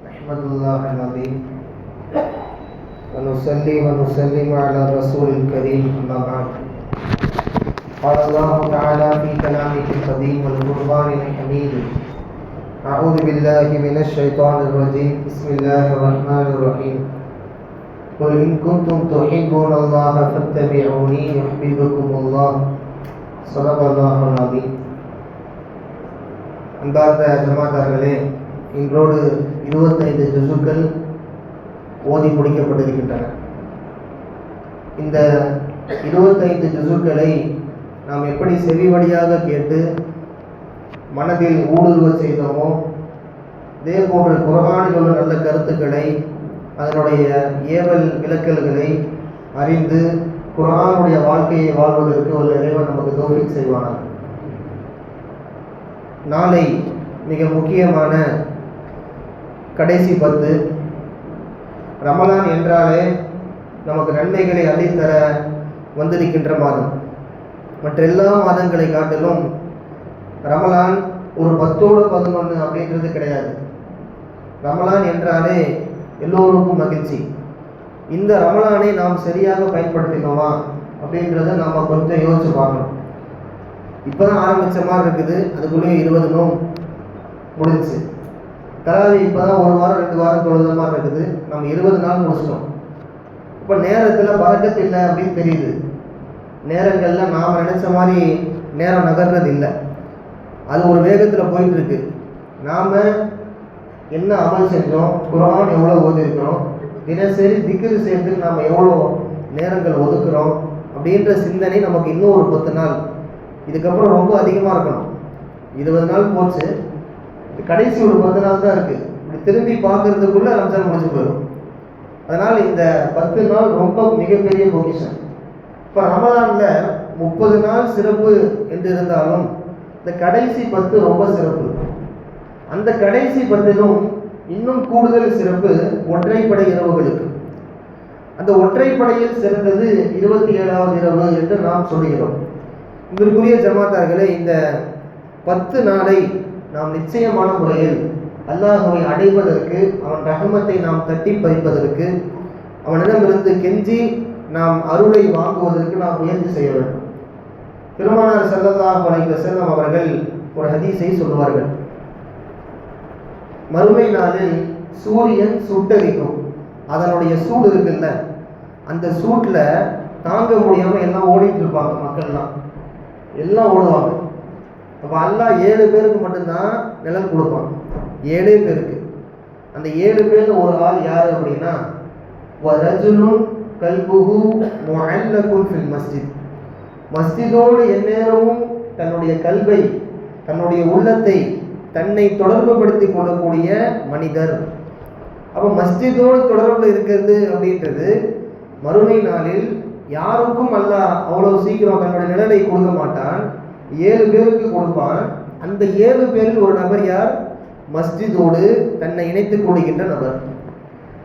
अहमदुल्लाह नबी वनुसल्ली वनुसल्लिम अला रसूलिल करीम अम्मा बाद قال الله تعالى في كلامه القديم والقرآن الحميد أعوذ بالله من الشيطان الرجيم بسم الله الرحمن الرحيم قل إن كنتم تحبون الله فاتبعوني يحببكم الله صدق الله العظيم. அன்பார்ந்த ஜமாத்தார்களே, இன்றோடு 25 ஜுசுக்கள் ஓதி முடிக்கப்பட்டிருக்கின்றன. இந்த 25 ஜுசுக்களை நாம் எப்படி செவி வழியாக கேட்டு மனதில் ஊடுருவ செய்தோமோ, இதே போன்ற குர்ஆனில் உள்ள நல்ல கருத்துக்களை, அதனுடைய ஏவல் விளக்கல்களை அறிந்து குர்ஆனுடைய வாழ்க்கையை வாழ்வதற்கு ஒரு இறைவன் நமக்கு தௌஃபீக் செய்வானார். நாளை மிக முக்கியமான கடைசி 10. ரமலான் என்றாலே நமக்கு நன்மைகளை அள்ளித்தர வந்திருக்கின்ற மாதம். மற்ற எல்லா மாதங்களை காட்டிலும் ரமலான் ஒரு 10ஓடு 11 அப்படின்றது கிடையாது. ரமலான் என்றாலே எல்லோருக்கும் மகிழ்ச்சி. இந்த ரமலானை நாம் சரியாக பயன்படுத்தினோமா அப்படின்றத நாம் கொஞ்சம் யோசிச்சு பார்க்கணும். இப்போ தான் ஆரம்பித்த மாதிரி இருக்குது, அதுக்குள்ளேயே 20 நோம் முடிஞ்சிச்சு. தராவி இப்போ தான் 1 வாரம் 2 வாரம் தொழுத மாதிரி இருக்குது, நம்ம 20 நாள் முடிச்சிட்டோம். இப்போ நேரத்தில் பறக்கத்து இல்லை அப்படின்னு தெரியுது. நேரங்களில் நாம் நினச்ச மாதிரி நேரம் நகர்றது இல்லை, அது ஒரு வேகத்தில் போயிட்டுருக்கு. நாம் என்ன அமல் செஞ்சோம், குர்ஆன் எவ்வளோ ஓதிருக்கிறோம், தினசரி திக்ரு செய்யறதுக்கு நாம் எவ்வளோ நேரங்கள் ஒதுக்குறோம் அப்படின்ற சிந்தனை நமக்கு இன்னும் ஒரு 10 நாள், இதுக்கப்புறம் ரொம்ப அதிகமாக இருக்கணும். 20 நாள் போச்சு, கடைசி ஒரு 10 நாள் தான் இருக்குது. இப்படி திரும்பி பார்க்கறதுக்குள்ளே ரம்ஜான் முடிஞ்சு போயிடும். அதனால் இந்த 10 நாள் ரொம்ப மிகப்பெரிய பொக்கிஷன். இப்போ ரமலானில் 30 நாள் சிறப்பு என்று இருந்தாலும் இந்த கடைசி 10 ரொம்ப சிறப்பு. அந்த கடைசி 10லும் இன்னும் கூடுதல் சிறப்பு ஒற்றைப்படை இரவுகளுக்கு. அந்த ஒற்றைப்படையில் சிறந்தது 27வது இரவு என்று நாம் சொல்கிறோம். இதற்குரிய ஜமாத்தார்களே, இந்த 10 நாளை நாம் நிச்சயமான முறையில் அல்லாஹ்வை அடைவதற்கு, அவன் ரஹ்மத்தை நாம் தட்டி பறிப்பதற்கு, அவனிடமிருந்து கெஞ்சி நாம் அருளை வாங்குவதற்கு நாம் முயற்சி செய்ய வேண்டும். பெருமானார் ஸல்லல்லாஹு அலைஹி வஸல்லம் அவர்கள் ஒரு ஹதீஸை சொல்வார்கள். மறுமை நாளில் சூரியன் சுட்டரிக்கும். அதனுடைய சூடு இருக்குல்ல, அந்த சூட்டில் தாங்க முடியாமல் எல்லாம் ஓடிட்டு இருப்பாங்க. மக்கள்லாம் எல்லாம் ஓடுவாங்க. அப்போ அல்லாஹ் 7 பேருக்கு மட்டும்தான் நிழல் கொடுப்பான். 7 பேருக்கு. அந்த 7 பேரில் ஒரு ஆள் யார் அப்படின்னா, வரஜுலுன் கல்புஹு முஅல்லகுன் ஃபில் மஸ்ஜித். மஸ்ஜிதோடு எந்நேரமும் தன்னுடைய கல்வை, தன்னுடைய உள்ளத்தை தன்னை தொடர்புபடுத்தி கொள்ளக்கூடிய மனிதர். அப்போ மஸ்ஜிதோடு தொடர்பில் இருக்கிறது அப்படின்றது மறுமை நாளில் யாருக்கும் அல்லாஹ் அவ்வளோ சீக்கிரம் தன்னுடைய நிழலை கொடுக்க மாட்டான். 7 பேருக்கு கொடுப்பான். அந்த 7 பேரில் ஒரு நபர் யார்? மஸ்ஜிதோடு தன்னை இணைத்துக் கொள்கின்ற நபர்.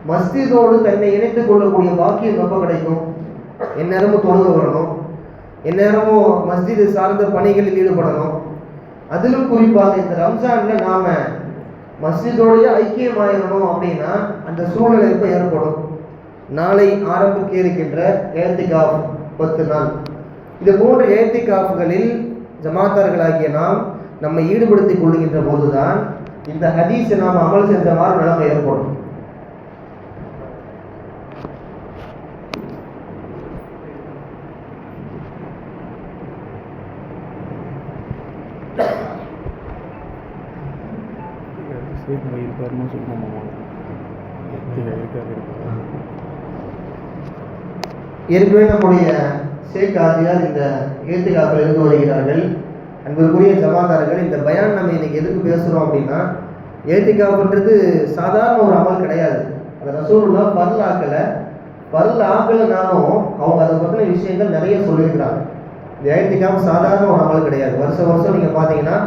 மஸ்ஜிதோடு தன்னை இணைத்துக் கொள்ளக்கூடிய பாக்கியம் ரொம்ப கிடைக்கும். எந்நேரமும் தொழுக வரணும், எந்நேரமும் மஸ்ஜிது சார்ந்த பணிகளில் ஈடுபடணும். அதிலும் குறிப்பாக இந்த ரம்ஜானில் நாம் மஸ்ஜிதோடைய ஐக்கியமாயிடணும் அப்படின்னா அந்த சூழ்நிலை இப்போ ஏற்படும். நாளை ஆரம்பிக்க இருக்கின்ற ஏத்திகாஃப் 10 நாள், இது போன்ற ஏத்திகாஃப்களில் ஜமாத்தார்களாகிய நாம் நம்மை ஈடுபடுத்திக் கொள்கின்ற போதுதான் இந்த ஹதீஸை நாம் அமல் செஞ்ச மாதிரி நிலைமை ஏற்படும். ஏற்கனவே நம்முடைய ஷேக் ஆசியார் இந்த ஏத்திகாஃபில் இருந்து வருகிறார்கள். அன்பிற்குரிய ஜமாத்தார்கள், இந்த பயான் நம்ம இன்னைக்கு எதுக்கு பேசுகிறோம் அப்படின்னா, ஏத்திகாஃப்ன்றது சாதாரண ஒரு அமல் கிடையாது. அதை ரசூலுல்லாஹ் பர்ல் ஆக்கலைனாலும் அவங்க அதை பற்றின விஷயங்கள் நிறைய சொல்லியிருக்கிறாங்க. இந்த ஏத்திகாஃப் சாதாரண ஒரு அமல் கிடையாது. வருஷம் நீங்கள் பார்த்தீங்கன்னா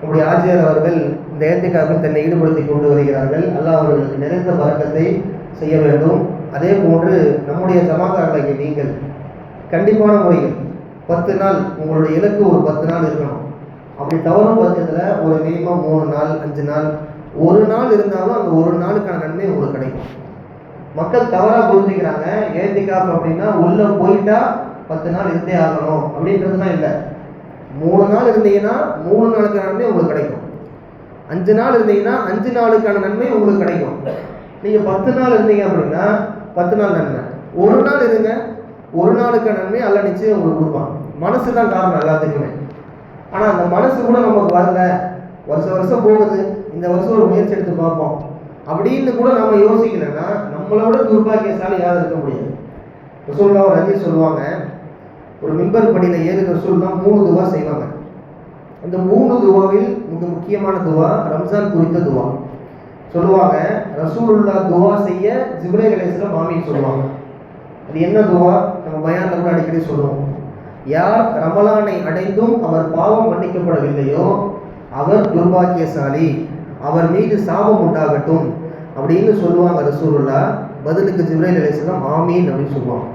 நம்முடைய ஆசிரியர் அவர்கள் இந்த ஏத்திகாஃபில் தன்னை ஈடுபடுத்தி கொண்டு வருகிறார்கள். அல்லாஹ் அவர்களுக்கு நிறைந்த பரக்கத்தை செய்ய வேண்டும். அதே போன்று நம்முடைய ஜமாத்தார்களாகிய நீங்கள் கண்டிப்பான முறையில் 10 நாள், உங்களுடைய இலக்கு ஒரு 10 நாள் இருக்கணும். அப்படி தவறும் பட்சத்தில் ஒரு மினிமம் 3 நாள் 5 நாள் ஒரு நாள் இருந்தாலும் அந்த ஒரு நாளுக்கான நன்மை உங்களுக்கு கிடைக்கும். மக்கள் தவறாக புரிஞ்சுக்கிறாங்க, ஏத்திகாஃப் அப்படின்னா உள்ள போயிட்டா 10 நாள் இருந்தே ஆகணும் அப்படின்றதுலாம் இல்லை. 3 நாள் இருந்தீங்கன்னா 3 நாளுக்கான நன்மை உங்களுக்கு கிடைக்கும். 5 நாள் இருந்தீங்கன்னா 5 நாளுக்கான நன்மை உங்களுக்கு கிடைக்கும். நீங்கள் 10 நாள் இருந்தீங்க அப்படின்னா 10 நாள் நன்மை. ஒரு நாள் இருங்க, ஒரு நாளுக்கான நன்மை அல்ல நிச்சயம் உங்களுக்கு கொடுப்பாங்க. மனசு தான் காரணம் எல்லாத்துக்குமே. ஆனால் அந்த மனசு கூட நமக்கு வரல, வருஷம் போகுது, இந்த வருஷம் ஒரு முயற்சி எடுத்து பார்ப்போம் அப்படின்னு கூட நம்ம யோசிக்கலைன்னா நம்மளோட துர்பாக்கியசாலி யாரும் இருக்க முடியாது. ரசூலுல்லாஹ் ஒரு ஹதீஸ் சொல்லுவாங்க, ஒரு மிம்பர் படியில் ஏறி ரசூலுல்லாஹ் 3 துவா செய்வாங்க. அந்த 3 துவாவில் மிக முக்கியமான துவா ரம்ஜான் குறித்த துவா. சொல்லுவாங்க, ரசூலுல்லாஹ் துவா செய்ய ஜிப்ரீல் அலைஹிஸ்ஸலாம் ஆமீன் சொல்லுவாங்க. அது என்ன துவா? நம்ம பயான்ல கூட அடிக்கடி சொல்லுவோம். யார் ரமலானை அடைந்தும் அவர் பாவம் மன்னிக்கப்படவில்லையோ அவர் துர்பாக்கியசாலி, அவர் மீது சாபம் உண்டாகட்டும் அப்படின்னு சொல்லுவாங்க ரசூலுல்லாஹ். பதிலுக்கு ஜிப்ரீல் அலைஹிஸ்ஸலாம் ஆமீன் அப்படின்னு சொல்லுவாங்க.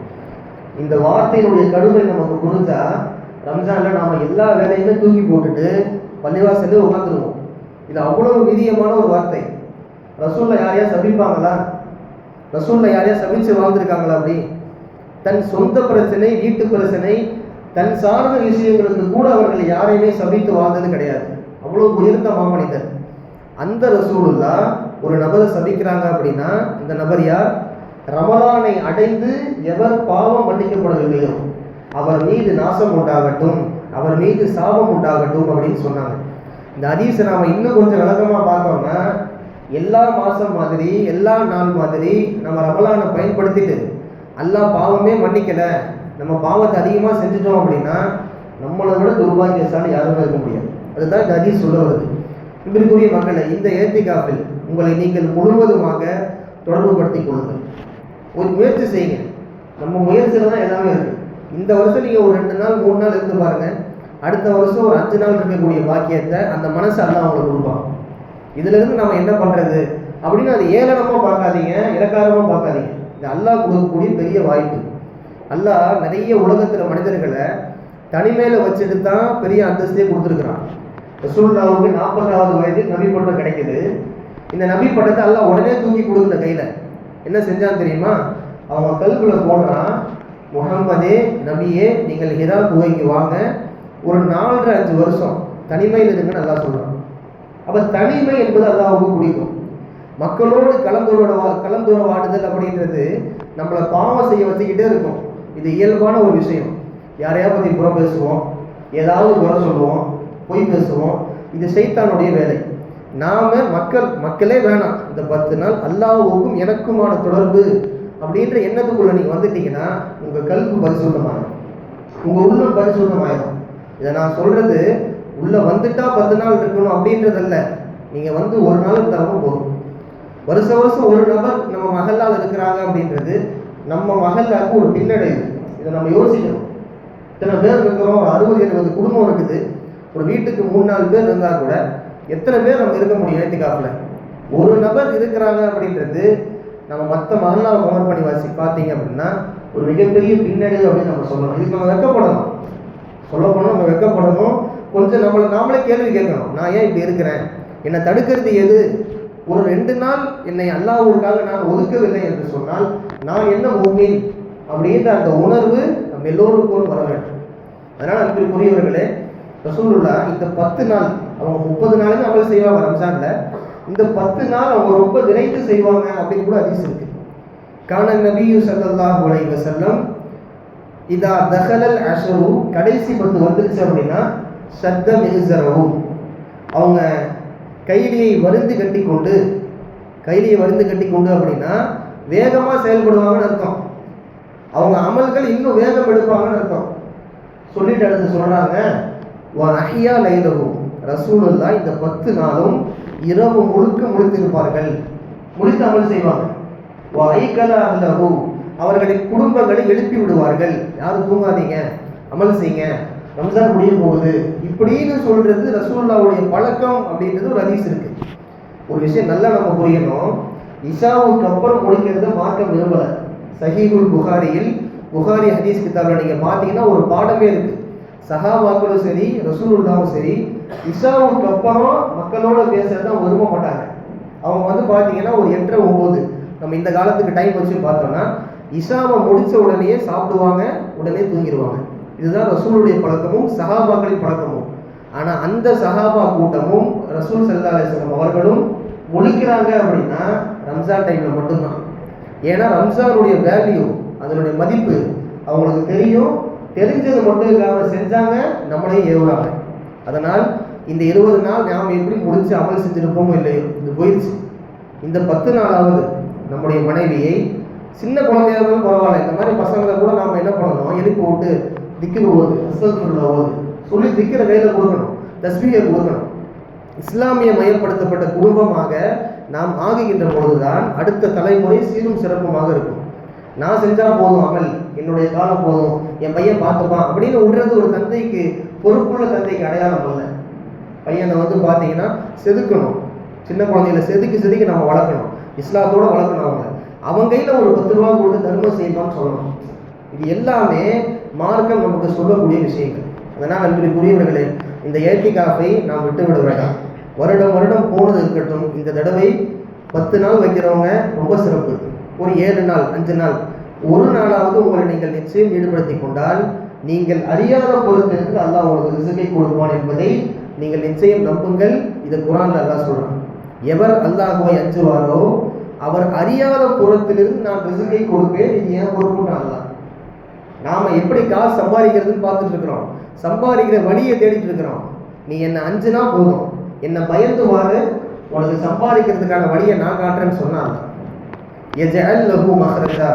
இந்த வார்த்தையினுடைய கடுமை நமக்கு புரிஞ்சா ரம்ஜான்ல நாம எல்லா வேலையுமே தூக்கி போட்டுட்டு பள்ளிவாசல்ல உட்காந்துருவோம். இது அவ்வளவு வீரியமான ஒரு வார்த்தை. ரசூல்ல யாரையா சபிப்பாங்களா? ரசூல்ல யாரையா சபிச்சு வாழ்ந்துருக்காங்களா? அப்படி தன் சொந்த பிரச்சனை, வீட்டு பிரச்சனை, தன் சார்ந்த விஷயங்களுக்கு கூட அவர்கள் யாரையுமே சபித்து வாழ்ந்தது கிடையாது. அவ்வளவு உயர்ந்த மாமனிதர். அந்த ரசூலுல்லாஹ் ஒரு நபரை சபிக்கிறாங்க அப்படின்னா இந்த நபர் யார்? ரமலானை அடைந்து எவர் பாவம் மன்னிக்கப்படவில்லையோ அவர் மீது நாசம் உண்டாகட்டும், அவர் மீது சாபம் உண்டாகட்டும் அப்படின்னு சொன்னாங்க. இந்த ஹதீஸை நாம இன்னும் கொஞ்சம் விளக்கமா பார்த்தோம்னா, எல்லா மாசம் மாதிரி எல்லா நாள் மாதிரி நம்ம ரமலானை பயன்படுத்திட்டு அல்லாஹ் பாவமே மன்னிக்கல, நம்ம பாவத்தை அதிகமாக செஞ்சுட்டோம் அப்படின்னா நம்மளை விட துர்பாக்கியசாலி யாருமே இருக்க முடியாது. அதுதான் இந்த ஹதீஸ் சொல்ல வருது. இப்படிக்குரிய மக்களை, இந்த ஏத்திகாஃபில் உங்களை நீங்கள் முழுவதுமாக தொடர்புபடுத்திக் கொள்ளுங்கள். ஒரு முயற்சி செய்யுங்க. நம்ம முயற்சியில் தான் எல்லாமே இருக்குது. இந்த வருஷம் நீங்கள் ஒரு 2 நாள் 3 நாள் இருந்து பாருங்க, அடுத்த வருஷம் ஒரு 5 நாள் இருக்கக்கூடிய பாக்கியத்தை அந்த மனசு அல்லாஹ் அவங்களுக்கு கொடுப்பாங்க. இதுல இருந்து நம்ம என்ன பண்றது அப்படின்னு அது ஏளனமா பார்க்காதீங்க, இலக்காரமா பார்க்காதீங்க. இது அல்லாஹ் கொடுக்கக்கூடிய பெரிய வாய்ப்பு. அல்லாஹ் நிறைய உலகத்துல மனிதர்களை தனிமையில வச்சுட்டு தான் பெரிய அந்தஸ்தே கொடுத்துருக்கிறான். ரசூலுல்லாஹ்வுக்கு 40வது வயதில் நபி பட்டம் கிடைக்குது. இந்த நபி பட்டத்தை அல்லாஹ் உடனே தூக்கி கொடுக்கல கையில. என்ன செஞ்சான்னு தெரியுமா? அவங்க கல்குள்ள போடுறான், முஹம்மதே நபியே நீங்கள் ஹிரா குகைக்கு வாங்க, ஒரு 4.5 வருஷம் தனிமையில் இருக்குன்னு அல்லாஹ் சொல்றான். அப்ப தனிமை என்பது அல்லாஹ்வுக்கு பிடிக்கும். மக்களோடு கலந்துரையாடுதல் அப்படின்றது நம்மளை பாவம் செய்ய வச்சுக்கிட்டே இருக்கும். இது இயல்பான ஒரு விஷயம். யாரையா பற்றி புறம் பேசுவோம், ஏதாவது குறை சொல்லுவோம், பொய் பேசுவோம். இது சைத்தானுடைய வேலை. நாம மக்களே வேணாம், இந்த 10 நாள் அல்லாஹ்வுக்கும் எனக்குமான தொடர்பு அப்படின்ற எண்ணத்துக்குள்ள நீங்க வந்துட்டீங்கன்னா உங்க கல்வி பரிசுத்தமாயிடும், உங்க உள்ளம் பரிசுத்தமாயிடும். இதை நான் சொல்றது உள்ள வந்துட்டா 10 நாள் இருக்கணும் அப்படின்றதல்ல. நீங்க வந்து ஒரு நாள் இருந்தாலும் போதும். வருஷம் ஒரு நபர் நம்ம மகளால் இருக்கிறாங்க அப்படின்றது நம்ம மகளாக்கு ஒரு பின்னடைவு. இதை நம்ம யோசிக்கணும். இத்தனை பேர் இருக்கிறோம், 60-70 குடும்பம் இருக்குது. ஒரு வீட்டுக்கு 3-4 பேர் இருந்தால் கூட எத்தனை பேர் நம்ம இருக்க முடியும்? ஏத்திகாஃப்ல ஒரு நபர் இருக்கிறாங்க அப்படின்றது நம்ம மற்ற மகளாவை கவர் பண்ணி பார்த்தீங்க அப்படின்னா ஒரு மிகப்பெரிய பின்னடைவு அப்படின்னு நம்ம சொல்லணும். இதுக்கு நம்ம வெக்கப்படணும். சொல்லப்போனால் நம்ம வெக்கப்படணும். கொஞ்சம் நாமளே கேள்வி கேட்கணும். நான் ஏன் இப்படி இருக்கிறேன்? என்னை தடுக்கிறது எது? ஒரு 2 நாள் என்னை அல்லாஹ்வுக்காக நான் ஒதுக்கவில்லை என்று சொன்னால் நான் என்ன மூமின் அப்படின்ற அந்த உணர்வு நம்ம எல்லோருக்கும் வர வேண்டும். அதனால் அன்பிற்குரியவர்களே, ரசூலுல்லாஹ் இந்த 10 நாள் அவங்க 30 நாளுமே அமல் செய்வாங்க ரம்ஜான்ல. இந்த 10 நாள் அவங்க ரொம்ப விரைந்து செய்வாங்க அப்படின்னு கூட ஹதீஸ் இருக்கு. கான நபியு ஸல்லல்லாஹு அலைஹி வஸல்லம் இதா தஹலல் அஷ்ரு, கடைசி 10 வந்துருச்சு அப்படின்னா ஷத்த மிஹ்ஸரஹு, அவங்க கைலியை வருந்து கட்டி கொண்டு அப்படின்னா வேகமாக செயல்படுவாங்கன்னு அர்த்தம். அவங்க அமல்கள் இன்னும் வேகம் எடுப்பாங்கன்னு அர்த்தம். சொல்லிட்டு அடுத்து சொல்றாங்க, வஹியா லைலஹு, ரசூலுல்லாஹ் இந்த 10 நாளும் இரவு முழுக்க முழித்திருப்பார்கள், முழித்து அமல் செய்வாங்க. வைகலா அஹ்லஹு, அவர்களின் குடும்பங்களை எழுப்பி விடுவார்கள். யாரும் தூங்காதீங்க, அமல் செய்யுங்க, ரம்ஜான் முடிய போகுது இப்படின்னு சொல்றது ரசூலுல்லாஹ்வுடைய பழக்கம் அப்படின்றது ஒரு ஹதீஸ் இருக்கு. ஒரு விஷயம் நல்லா நம்ம புரியணும். இஷாவுக்கு அப்புறம் முடிக்கிறது மார்க்கம் விரும்பல. சஹீஹுல் புகாரியில், புகாரி ஹதீஸ் கிதாபில் நீங்க பார்த்தீங்கன்னா ஒரு பாடமே இருக்கு. சஹாபாக்களும் சரி ரசூலுல்லாஹும் சரி இஷாவுக்கு அப்புறம் மக்களோட பேசுறது தான் விரும்ப மாட்டாங்க. அவங்க வந்து பார்த்தீங்கன்னா ஒரு 8:30-9 நம்ம இந்த காலத்துக்கு டைம் வச்சு பார்த்தோம்னா இஷாவை முடிச்ச உடனே சாப்பிடுவாங்க, உடனே தூங்கிடுவாங்க. இதுதான் ரசூலுடைய பழக்கமும் சஹாபாக்களின் பழக்கமும். ஆனால் அந்த சஹாபா கூட்டமும் ரசூல் ஸல்லல்லாஹு அலைஹி வஸல்லம் அவர்களும் முழிக்கிறாங்க அப்படின்னா ரம்ஜான் டைமில் மட்டும்தான். ஏன்னா ரம்ஜானுடைய வேல்யூ, அதனுடைய மதிப்பு அவங்களுக்கு தெரியும். தெரிஞ்சது மட்டும் இல்லாமல் செஞ்சாங்க, நம்மளையும் ஏவுறாங்க. அதனால் இந்த 20 நாள் நாம் எப்படி முடிச்சு அமல் செஞ்சுருப்போமோ இல்லையோ, இது போயிடுச்சு. இந்த 10 நாளாவது நம்முடைய மனைவியை, சின்ன குழந்தையாக இருந்தாலும் பரவாயில்ல, இந்த மாதிரி பசங்களை கூட நாம் என்ன பண்ணணும், எழுப்பி விட்டு திக்கிற ஓது, அஸ்தக்ஃபிருல்லாஹ் ஓது சொல்லி திக்கிற கையில் கொடுக்கணும், தஸ்பீஹை கொடுக்கணும். இஸ்லாமிய மயப்படுத்தப்பட்ட குடும்பமாக நாம் ஆகுகின்ற பொழுதுதான் அடுத்த தலைமுறை சீரும் சிறப்புமாக இருக்கும். நான் செஞ்சால் போதும், அமல் என்னுடைய காலம் போதும், என் பையன் பார்த்துப்பான் அப்படின்னு விடுறது ஒரு தந்தைக்கு, பொறுப்புள்ள தந்தைக்கு அடையாளம் அல்ல. பையனை வந்து பார்த்தீங்கன்னா செதுக்கணும், சின்ன குழந்தைகளை செதுக்கி நம்ம வளர்க்கணும், இஸ்லாத்தோடு வளர்க்கணும். அவங்க கையில் ஒரு 10 ரூபா கொடுத்து தர்மம் செய்யணும்னு சொல்லணும். இது எல்லாமே மார்க்கம் நமக்கு சொல்லக்கூடிய விஷயங்கள். அதனால் அன்பிற்குரியவர்களே, இந்த ஏத்திகாஃபை நாம் விட்டுவிட வேண்டாம். வருடம் போனது இருக்கட்டும், இந்த தடவை 10 நாள் வைக்கிறவங்க ரொம்ப சிறப்பு. ஒரு 7 நாள் 5 நாள் ஒரு நாளாவது உங்களை நீங்கள் நிச்சயம் ஈடுபடுத்தி கொண்டால் நீங்கள் அறியாத பொருத்திற்கு அல்லாஹ் உங்களுக்கு ரிஸ்கை கொடுப்பான் என்பதை நீங்கள் நிச்சயம் நம்புங்கள். இது குர்ஆன்ல அல்லாஹ் சொல்றான், எவர் அல்லாஹ்வை அஞ்சுவாரோ அவர் அறியாத புறத்திலிருந்து நான் ரிஸ்கை கொடுப்பேன், இது ஏன் பொறுப்புன்னு அல்லாஹ். நாம எப்படி காசு சம்பாதிக்கிறதுன்னு பார்த்துட்டு இருக்கிறோம், சம்பாதிக்கிற வழியை தேடிட்டு இருக்கிறோம். நீ என்னை அஞ்சுனா போதும், என்னை பயந்து வாரு, உனக்கு சம்பாதிக்கிறதுக்கான வழியை நான் காட்டுறேன்னு சொன்னாங்க. யஜஅல் லஹு மஹ்ரஜா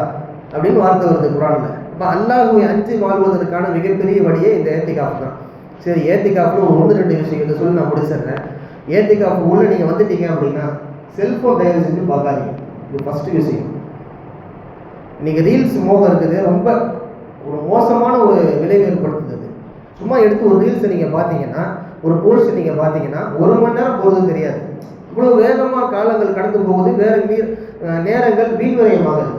அப்படின்னு வார்த்தை வருது குர்ஆன்ல. அப்போ அல்லாஹ்வை அஞ்சு வாழ்வதற்கான மிகப்பெரிய வழியே இந்த ஏத்திகாஃப் தான். சரி, ஏத்திகாஃப்ல ஒரு 1-2 விஷயத்தை சொல்லி நான் முடிச்சிடுறேன். ஏத்திகாஃப் உள்ள நீங்கள் வந்துட்டீங்க அப்படின்னா செல்ஃபோன் தயவு செஞ்சு பார்க்காதீங்க. இது ஃபர்ஸ்ட் விஷயம். இன்னைக்கு ரீல்ஸ் மோகம் இருக்குது, ரொம்ப ஒரு மோசமான ஒரு விளைவு ஏற்படுத்துது. சும்மா எடுத்து ஒரு ரீல்ஸை நீங்கள் பார்த்தீங்கன்னா, ஒரு போஸ்ட் நீங்கள் பார்த்தீங்கன்னா 1 மணி நேரம் போகிறது தெரியாது. இவ்வளோ வேகமாக காலங்கள் கடந்து போகுது, வேறு நேரங்கள் வீண்விரயமாகுது.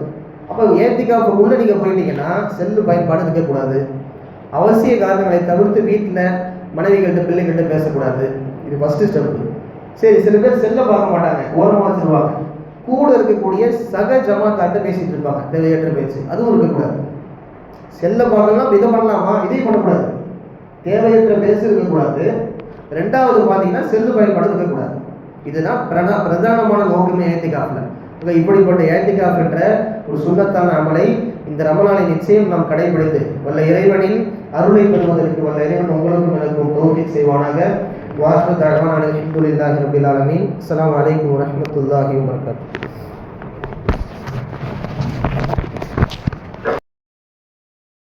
அப்போ ஏத்திகாஃபுக்குள்ளே நீங்கள் போயிட்டீங்கன்னா செல்லு பயன்பாடு இருக்கக்கூடாது. அவசிய காரணங்களை தவிர்த்து வீட்டில் மனைவிகள்கிட்ட பிள்ளைகள்கிட்ட பேசக்கூடாது. இது ஃபஸ்ட்டு ஸ்டெப்பு. சரி, சில பேர் செல்லை பார்க்க மாட்டாங்க, ஓரமாக வச்சுருவாங்க. கூட இருக்கக்கூடிய சக ஜமாத்தாட்ட பேசிகிட்டு இருப்பாங்க, தேவையற்ற பேச்சு, அதுவும் இருக்கக்கூடாது. செல்லை பார்க்கலாம், இதை பண்ணலாமா, இதையும் பண்ணக்கூடாது. தேவையற்ற பேசு இருக்கக்கூடாது. 2வது பார்த்தீங்கன்னா செல்லு பயன்பாடு இருக்கக்கூடாது. இதுதான் பிரதானமான நோக்கமே ஏத்திகாஃப்ல. இப்படிப்பட்ட ஏத்திகாஃப் என்ற ஒரு சுன்னத்தான அமலை இந்த ரமலானை நிச்சயம் நாம் கடைபிடித்து வல்ல இறைவனின் அருளை பெறுவதற்கு வல்ல இறைவன் உங்களுக்கும் எனக்கும் தௌஃபீக் செய்வானாக. வாஹிரு தஅவானா அல்ஹம்துலில்லாஹி ரப்பில் ஆலமீன். அஸ்ஸலாமு அலைக்கும் வரஹ்மத்துல்லாஹி வபரகாத்துஹு.